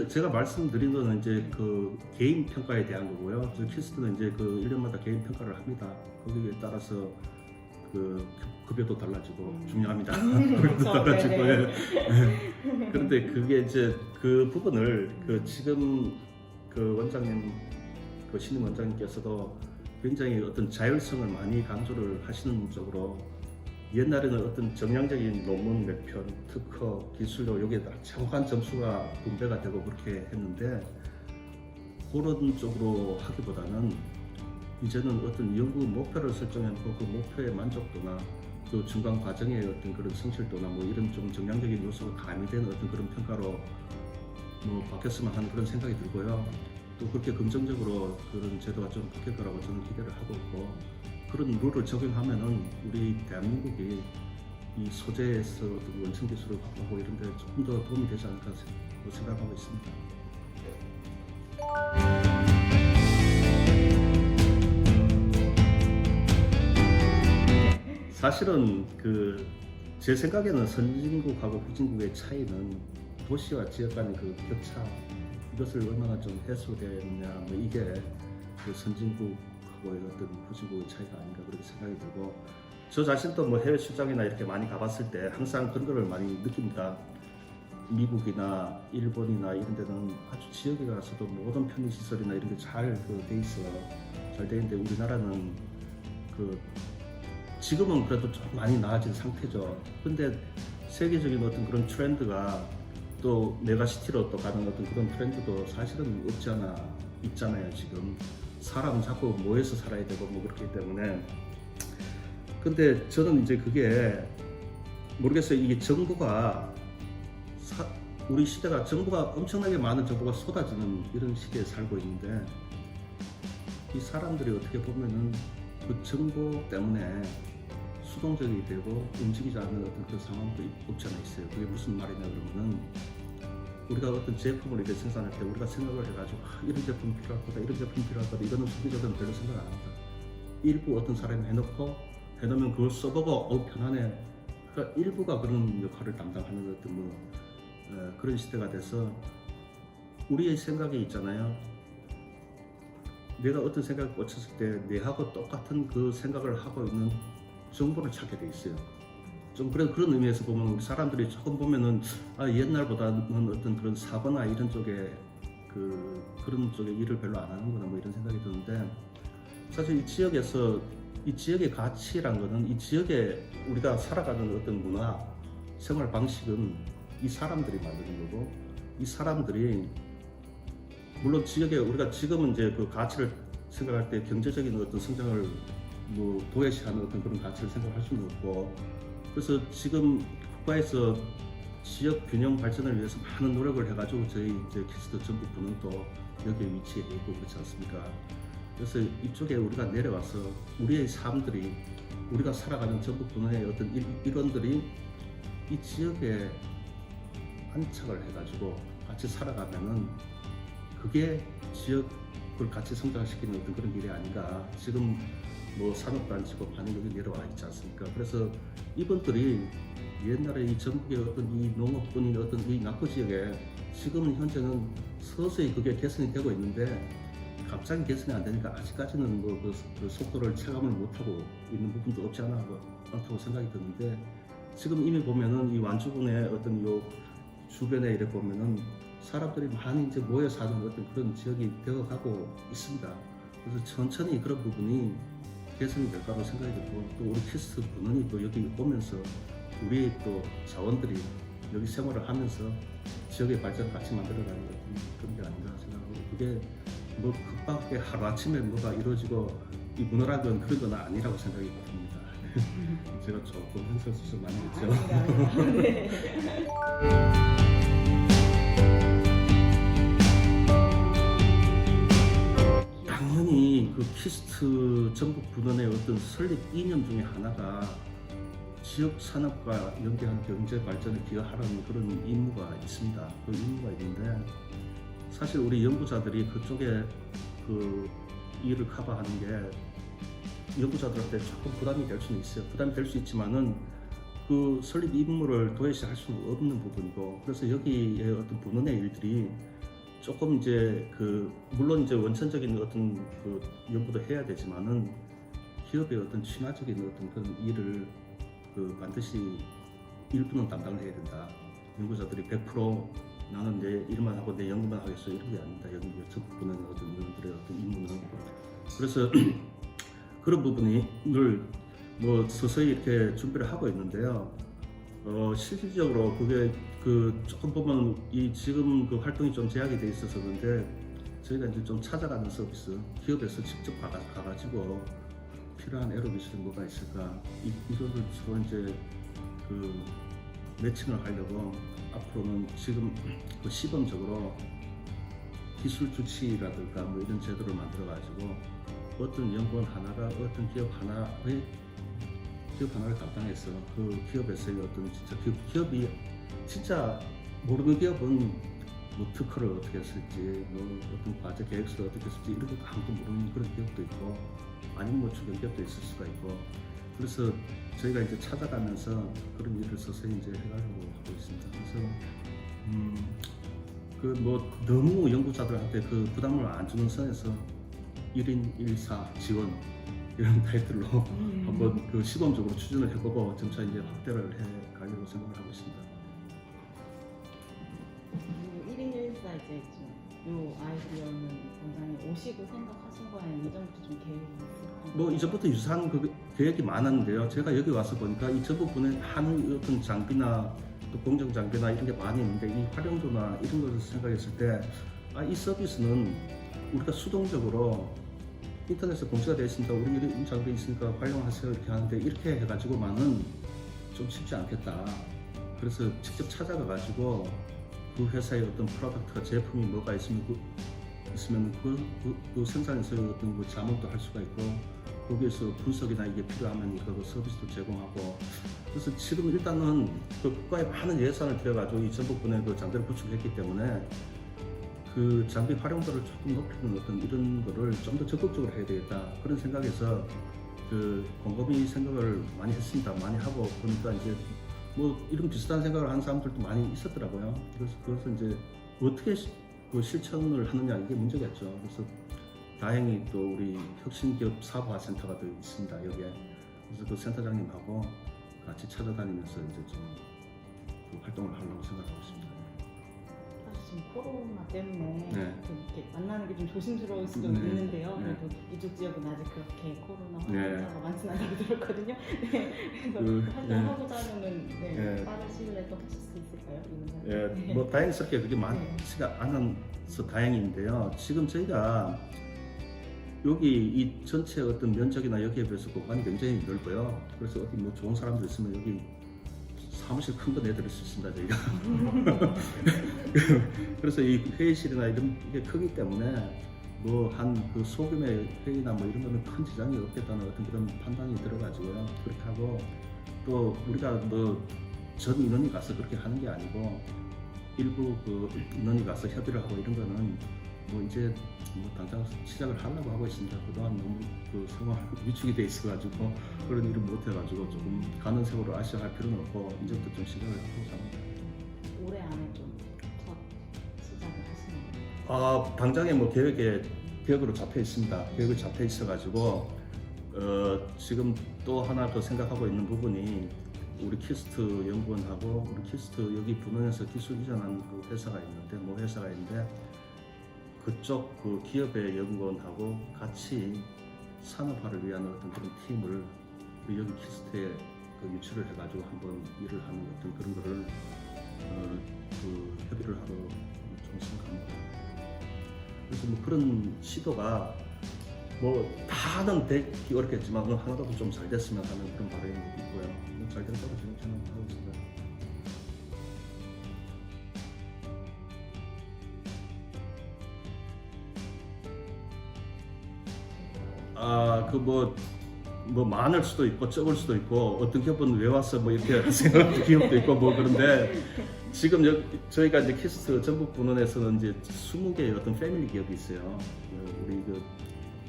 제가 말씀드린 거는 이제 그 개인 평가에 대한 거고요. 키스트는 이제 그 1년마다 개인 평가를 합니다. 거기에 따라서 그 급여도 달라지고 중요합니다. 급여도 달라지고. 예. 그런데 그게 이제 그 부분을 그 지금 그 원장님 그 신임 원장님께서도 굉장히 어떤 자율성을 많이 강조를 하시는 쪽으로 옛날에는 어떤 정량적인 논문 몇 편, 특허, 기술료 여기에 정확한 점수가 분배가 되고 그렇게 했는데 그런 쪽으로 하기보다는 이제는 어떤 연구 목표를 설정해놓고 그 목표의 만족도나 그 중간 과정의 어떤 그런 성실도나 뭐 이런 좀 정량적인 요소가 가미되는 어떤 그런 평가로 뭐 바뀌었으면 하는 그런 생각이 들고요. 또 그렇게 긍정적으로 그런 제도가 좀 바뀔 거라고 저는 기대를 하고 있고 그런 룰을 적용하면은 우리 대한민국이 이 소재에서 어떤 원천 기술을 확보하고 이런 데 조금 더 도움이 되지 않을까 생각하고 있습니다. 사실은 제 생각에는 선진국하고 후진국의 차이는 도시와 지역 간의 그 격차 이것을 얼마나 좀 해소되느냐 뭐 이게 그 선진국하고의 어떤 후진국의 차이가 아닌가 그렇게 생각이 들고 저 자신도 뭐 해외 출장이나 이렇게 많이 가봤을 때 항상 그런 거를 많이 느낍니다. 미국이나 일본이나 이런 데는 아주 지역에 가서도 모든 편의시설이나 이런 게 잘 돼 있어 잘 돼 있는데 우리나라는 지금은 그래도 좀 많이 나아진 상태죠. 근데 세계적인 어떤 그런 트렌드가 또 메가시티로 또 가는 어떤 그런 트렌드도 사실은 없지 않아 있잖아요. 지금 사람은 자꾸 모여서 살아야 되고 뭐 그렇기 때문에 근데 저는 이제 그게 모르겠어요. 이게 정부가 우리 시대가 정부가 엄청나게 많은 정보가 쏟아지는 이런 시대에 살고 있는데 이 사람들이 어떻게 보면은 그 정보 때문에 수동적이 되고 움직이지 않는 어떤 그런 상황도 없지 않아 있어요. 그게 무슨 말이냐 그러면은 우리가 어떤 제품을 이렇게 생산할 때 우리가 생각을 해가지고 이런 제품 필요할 거다 이런 제품 필요할 거다 이거는 소비자들은 별로 생각 안 합니다. 일부 어떤 사람이 해놓으면 그걸 써보고 편하네. 그러니까 일부가 그런 역할을 담당하는 어떤 그런 시대가 돼서 우리의 생각이 있잖아요. 내가 어떤 생각을 꽂혔을 때 내하고 똑같은 그 생각을 하고 있는 정보를 찾게 돼 있어요. 좀 그런 의미에서 보면 우리 사람들이 조금 보면은 옛날보다는 어떤 그런 사고나 이런 쪽에 그런 쪽에 일을 별로 안 하는구나 뭐 이런 생각이 드는데 사실 이 지역에서 이 지역의 가치란 거는 이 지역에 우리가 살아가는 어떤 문화, 생활 방식은 이 사람들이 만드는 거고 이 사람들이 물론 지역에 우리가 지금은 이제 그 가치를 생각할 때 경제적인 어떤 성장을 뭐 도외시하는 어떤 그런 가치를 생각할 수는 없고 그래서 지금 국가에서 지역 균형 발전을 위해서 많은 노력을 해가지고 저희 이제 키스트 전북부는 또 여기에 위치해 있고 그렇지 않습니까? 그래서 이쪽에 우리가 내려와서 우리의 삶들이 우리가 살아가는 전북분의 어떤 일원들이 이 지역에 안착을 해가지고 같이 살아가면은 그게 지역을 같이 성장시키는 어떤 그런 일이 아닌가. 지금 뭐 산업단지고 많이 여기 내려와 있지 않습니까? 그래서 이분들이 옛날에 이 전북의 어떤 이 농업군인 어떤 이 낙후 지역에 지금은 현재는 서서히 그게 개선이 되고 있는데 갑자기 개선이 안 되니까 아직까지는 뭐 그 속도를 체감을 못하고 있는 부분도 없지 않다고 생각이 드는데 지금 이미 보면은 이 완주군의 어떤 요 주변에 이렇게 보면은 사람들이 많이 이제 모여 사는 어떤 그런 지역이 되어가고 있습니다. 그래서 천천히 그런 부분이 개선이 될 거라고 생각이 들고 또 우리 키스트 분원이 또 여기 오면서 우리의 또 자원들이 여기 생활을 하면서 지역의 발전을 같이 만들어가는 그런 게 아닌가 생각하고 그게 뭐 급하게 하루아침에 뭐가 이루어지고 이 문화란 건 그런 건 아니라고 생각이 듭니다. 제가 조금 현설수설 많이 했죠. 네. 당연히 그 키스트 전북 분원의 어떤 설립 이념 중에 하나가 지역 산업과 연계한 경제 발전에 기여하라는 그런 임무가 있습니다. 그 임무가 있는데 사실 우리 연구자들이 그쪽에 그 일을 커버하는 게 연구자들한테 조금 부담이 될 수는 있어요. 부담이 될 수 있지만은 그 설립 임무를 도외시할 수는 없는 부분이고, 그래서 여기에 어떤 분원의 일들이 조금 이제 그 물론 이제 원천적인 어떤 그 연구도 해야 되지만은 기업의 어떤 친화적인 어떤 그런 일을 그 반드시 일부는 담당을 해야 된다. 연구자들이 100% 나는 내 일만 하고 내 연구만 하겠어 이런 게 아닙니다. 여기 적분은 어떤 이들의 어떤 임무는 그래서 그런 부분이 늘 뭐 서서히 이렇게 준비를 하고 있는데요. 실질적으로 그게 그 조금 보면 이 지금 그 활동이 좀 제약이 돼 있어서 그런데 저희가 이제 좀 찾아가는 서비스 기업에서 직접 가가지고 필요한 에로 기술이 뭐가 있을까 이거를 서로 이제 그 매칭을 하려고 앞으로는 지금 그 시범적으로 기술 주치라든가 뭐 이런 제도를 만들어 가지고 어떤 연구원 하나가 어떤 기업 하나를 담당해서 그 기업에서의 어떤 진짜 그 기업이 진짜 모르는 기업은 뭐 특허를 어떻게 했을지 뭐 어떤 과제 계획서를 어떻게 했을지 이런 것도 아무도 모르는 그런 기업도 있고 아니면 뭐 주변 기업도 있을 수가 있고 그래서 저희가 이제 찾아가면서 그런 일을 서서히 이제 해가려고 하고 있습니다. 그래서 그 뭐 너무 연구자들한테 그 부담을 안 주는 선에서 1인 1사 지원 이런 타이틀로 한번 그 시범적으로 추진을 해보고 점차 이제 확대를 해 가려고 생각을 하고 있습니다. 1인 1사 이제 요 아이디어는 원장님 오시고 생각하신 거예요? 이전부터 좀 계획이 있었어요? 뭐 이전부터 유사한 그 계획이 많았는데요. 제가 여기 와서 보니까 이 전부분에 한 어떤 장비나 또 공정 장비나 이런 게 많이 있는데 이 활용도나 이런 것을 생각했을 때 이 서비스는 우리가 수동적으로 인터넷에 공시가 되어 있으니까 우리 이런 장비 있으니까 활용하세요 이렇게 하는데 이렇게 해가지고만은 좀 쉽지 않겠다. 그래서 직접 찾아가 가지고 그 회사의 어떤 프로덕트가 제품이 뭐가 있으면 그 생산에서 어떤 그 자문도 할 수가 있고 거기에서 분석이나 이게 필요하면 그 서비스도 제공하고 그래서 지금 일단은 그 국가에 많은 예산을 들여가지고 이 전북분에 그 장비를 구축했기 때문에 그 장비 활용도를 조금 높이는 어떤 이런 거를 좀 더 적극적으로 해야 되겠다 그런 생각에서 그 곰곰이 생각을 많이 했습니다. 많이 하고 보니까 이제 뭐 이런 비슷한 생각을 하는 사람들도 많이 있었더라고요. 그래서 그것을 이제 어떻게 그 실천을 하느냐 이게 문제겠죠. 그래서 다행히 또 우리 혁신기업 사업화센터가 또 있습니다 여기에. 그래서 그 센터장님하고 같이 찾아다니면서 이제 좀그 활동을 하려고 생각하고 있습니다. 사실 지금 코로나 때문에 네. 이렇게 만나는 게 좀 조심스러울 수도 네. 있는데요. 네. 그래도 이쪽 지역은 아직 그렇게 코로나 네. 확진자가 많지는 않다고 들었거든요. 네. 그래서 네. 활동하고자 하면은 네. 빠른 시일 내에 또 하실 수 있을까요? 예, 뭐 다행스럽게 그게 많지가 않아서 다행인데요. 지금 저희가 여기 이 전체 어떤 면적이나 여기에 비해서 공간이 굉장히 넓어요. 그래서 어디 뭐 좋은 사람들 있으면 여기 사무실 큰 거 내드릴 수 있습니다 저희가. 그래서 이 회의실이나 이런 게 크기 때문에 뭐 한 그 소규모의 회의나 뭐 이런 거는 큰 지장이 없겠다는 어떤 그런 판단이 들어가지고요. 그렇게 하고 또 우리가 뭐 전 인원이 가서 그렇게 하는 게 아니고 일부 그 인원이 가서 협의를 하고 이런 거는 뭐 이제 뭐 당장 시작을 하려고 하고 있습니다. 그동안 너무 그 상황 위축이 돼 있어가지고 그런 일을 못 해가지고 조금 가는 세월을 아쉬워할 필요는 없고 이제부터 좀 시작을 하고자 합니다. 올해 안에 좀 첫 시작을 하시는 거예요? 당장에 뭐 계획으로 잡혀 있습니다. 계획을 잡혀 있어가지고 지금 또 하나 더 생각하고 있는 부분이 우리 키스트 연구원하고 우리 키스트 여기 분원에서 기술 이전한 그 회사가 있는데 뭐 회사가 있는데 그쪽 그 기업의 연구원하고 같이 산업화를 위한 어떤 그런 팀을 여기 키스트에 그 유치를 해가지고 한번 일을 하는 어떤 그런 거를 그 협의를 하러 좀 생각합니다. 그래서 뭐 그런 시도가 뭐 다는 되기 어렵겠지만 하나라도 좀 잘 됐으면 하는 그런 바람이 있고요. 잘 될 거라고 지금 생각하고 있습니다. 뭐 많을 수도 있고 적을 수도 있고 어떤 기업은 왜 왔어 뭐 이렇게 생각하는 기업도 있고 뭐 그런데 지금 저희가 이제 키스트 전북 분원에서는 이제 20개의 어떤 패밀리 기업이 있어요.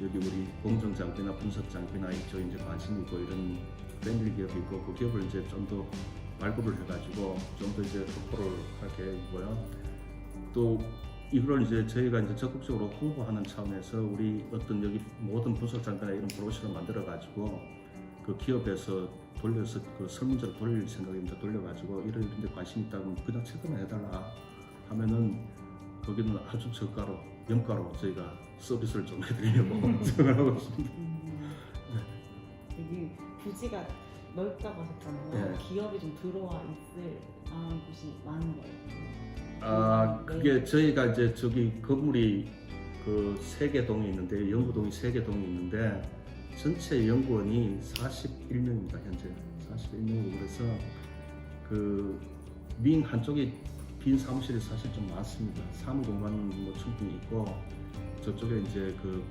여기 우리 공정 장비나 분석 장비나 이쪽 이제 관심이 있고 이런 벤리 기업이 있고 그 기업을 이제 좀 더 발굴을 해가지고 좀 더 이제 확보를 할 계획이고요. 또 이걸 이제 저희가 이제 적극적으로 홍보하는 차원에서 우리 어떤 여기 모든 부서장들의 이런 브로셔를 만들어 가지고 그 기업에서 돌려서 그 설문지를 돌릴 생각입니다. 돌려가지고 이런 데 관심 있다면 그냥 체크만 해달라 하면은 거기는 아주 저가로原가로 저희가 서비스를 좀 해드리려고 생각하고 있습니다. 여기 부지가 넓다고 하셨잖아요. 네. 기업이 좀 들어와 있을 만한 곳이 많은 거예요. 아 그게 저희가 이제 저기 건물이 그 3개 동이 있는데 연구동이 3개 동이 있는데 전체 연구원이 41명입니다. 현재 41명이고 그래서 그 윙 한쪽에 빈 사무실이 사실 좀 많습니다. 사무공간 뭐 충분히 있고 저쪽에 이제 그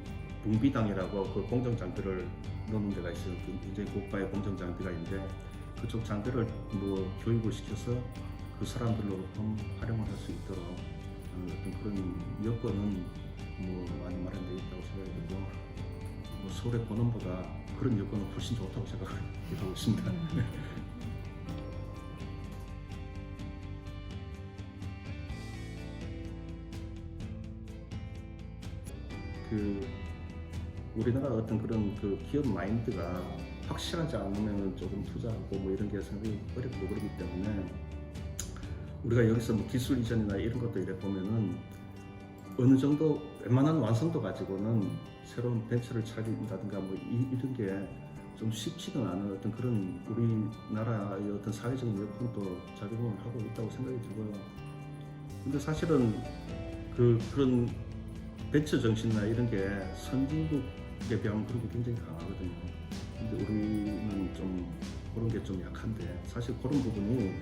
붕비당이라고 그 공정 장비를 넣는 데가 있어요. 그 굉장히 고가의 공정 장비가 있는데 그쪽 장비를 뭐 교육을 시켜서 그 사람들로 좀 활용을 할 수 있도록 어떤 그런 여건은 뭐 많이 마련되어 있다고 생각이 들고 뭐 서울의 본원보다 그런 여건은 훨씬 좋다고 생각하고 있습니다. 그 우리나라 어떤 그런 그 기업 마인드가 확실하지 않으면 조금 투자하고 뭐 이런 게 상당히 어렵고 그러기 때문에 우리가 여기서 뭐 기술 이전이나 이런 것도 이래 보면은 어느 정도 웬만한 완성도 가지고는 새로운 벤처를 차린다든가 뭐 이런 게 좀 쉽지는 않은 어떤 그런 우리나라의 어떤 사회적인 여건도 작용을 하고 있다고 생각이 들고요. 근데 사실은 그런 벤처 정신이나 이런 게 선진국에 비하면 그런 게 굉장히 강하거든요. 근데 우리는 좀 그런 게 좀 약한데 사실 그런 부분이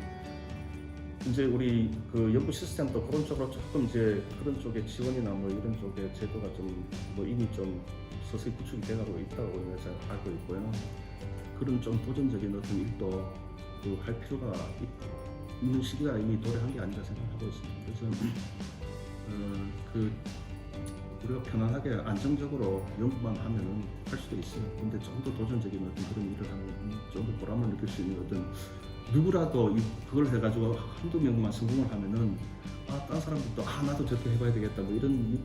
이제 우리 그 연구 시스템도 그런 쪽으로 조금 이제 그런 쪽에 지원이나 뭐 이런 쪽에 제도가 좀 뭐 이미 좀 서서히 구축이 돼가고 있다고 제가 알고 있고요. 그런 좀 도전적인 어떤 일도 그 할 필요가 있는 시기가 이미 도래한 게 아닌가 생각하고 있습니다. 그래서 그 우리가 편안하게 안정적으로 연구만 하면은 할 수도 있어요. 근데 좀 더 도전적인 어떤 그런 일을 하면 좀 더 보람을 느낄 수 있는 어떤 누구라도 그걸 해가지고 한두 명만 성공을 하면은 딴 사람들도 나도 저렇게 해봐야 되겠다 뭐 이런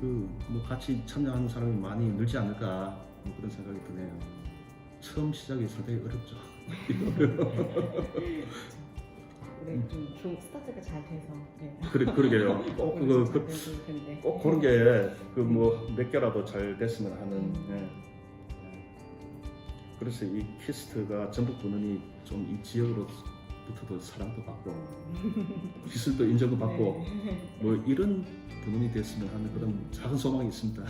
뭐 같이 참여하는 사람이 많이 늘지 않을까 뭐 그런 생각이 드네요. 처음 시작이 상당히 어렵죠. 네, 좀 스타트가 잘 돼서. 네. 그러게요. 꼭 꼭 그런 게 그 뭐 몇 개라도 잘 됐으면 하는. 네. 그래서 이 키스트가 전북 분원이 좀 이 지역으로부터도 사랑도 받고 기술도 인정도 받고 네. 뭐 이런 분원이 됐으면 하는 그런 작은 소망이 있습니다.